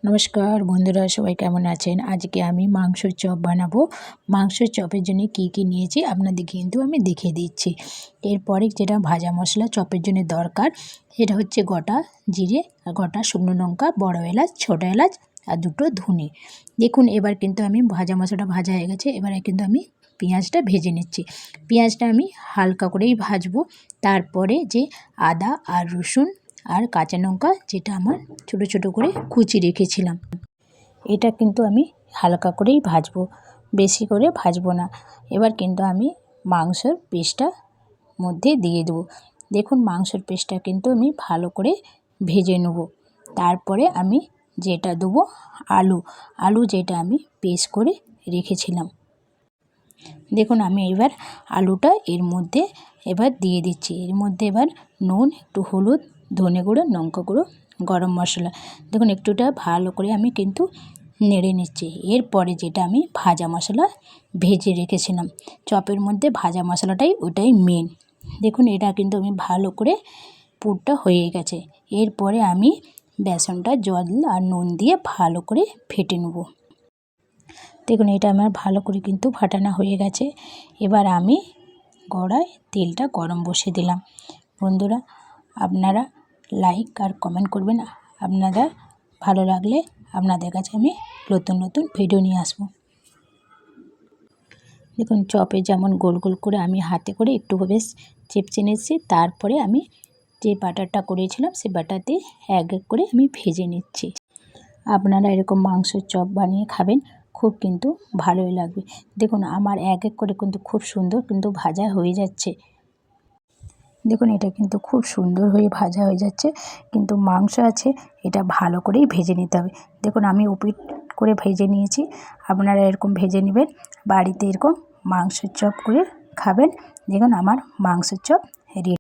নমস্কার বন্ধুরা, সবাই কেমন আছেন? আজকে আমি মাংসের চপ বানাবো। মাংসের চপের জন্য কি কি নিয়েছি আপনাদেরকে কিন্তু আমি দেখিয়ে দিচ্ছি। এরপরে যেটা ভাজা মশলা চপের জন্য দরকার সেটা হচ্ছে গোটা জিরে আর গোটা শুকনো লঙ্কা, বড় এলাচ, ছোটো এলাচ আর দুটো ধনে। দেখুন এবার কিন্তু আমি ভাজা মশলাটা ভাজা হয়ে গেছে। এবারে কিন্তু আমি পেঁয়াজটা ভেজে নিচ্ছি। পেঁয়াজটা আমি হালকা করেই ভাজবো। তারপরে যে আদা আর রসুন আর কাঁচা লঙ্কা যেটা আমার ছোটো ছোটো করে কুচি রেখেছিলাম, এটা কিন্তু আমি হালকা করেই ভাজবো, বেশি করে ভাজবো না। এবার কিন্তু আমি মাংসের পিসটা মধ্যে দিয়ে দেবো। দেখুন মাংসের পিসটা কিন্তু আমি ভালো করে ভেজে নেব। তারপরে আমি যেটা দেবো আলু যেটা আমি পিস করে রেখেছিলাম। দেখুন আমি এবার আলুটা এর মধ্যে এবার দিয়ে দিচ্ছি। এর মধ্যে এবার নুন, একটু হলুদ, ধনে গুঁড়ো, লঙ্কা গুঁড়ো, গরম মশলা, দেখুন একটুটা ভালো করে আমি কিন্তু নেড়ে নিচ্ছি। এরপরে যেটা আমি ভাজা মশলা ভেজে রেখেছিলাম, চপের মধ্যে ভাজা মশলাটাই ওটাই মেন। দেখুন এটা কিন্তু আমি ভালো করে পুরটা হয়ে গেছে। এরপরে আমি বেসনটা জল আর নুন দিয়ে ভালো করে ফেটে নেব। দেখুন এটা আমার ভালো করে কিন্তু ফাটানো হয়ে গেছে। এবার আমি কড়ায় তেলটা গরম বসিয়ে দিলাম। বন্ধুরা আপনারা লাইক আর কমেন্ট করবেন। আপনারা ভালো লাগলে আপনাদের কাছে আমি নতুন নতুন ভিডিও নিয়ে আসবো। দেখুন চপে যেমন গোল গোল করে আমি হাতে করে একটু বেশ চেপচে নিচ্ছি। তারপরে আমি যে বাটারটা করেছিলাম সেই বাটারতে এক এক করে আমি ভেজে নিচ্ছি। আপনারা এরকম মাংসের চপ বানিয়ে খাবেন, খুব কিন্তু ভালোই লাগবে। দেখুন আমার এক এক করে কিন্তু খুব সুন্দর কিন্তু ভাজা হয়ে যাচ্ছে। দেখুন এটা কিন্তু খুব সুন্দর হয়ে ভাজা হয়ে যাচ্ছে, কিন্তু মাংস আছে এটা ভালো করেই ভেজে নিতে হবে। দেখুন আমি ওপিট করে ভেজে নিয়েছি। আপনারা এরকম ভেজে নেবেন, বাড়িতে এরকম মাংসের চপ করে খাবেন। দেখুন আমার মাংসের চপ রেডি।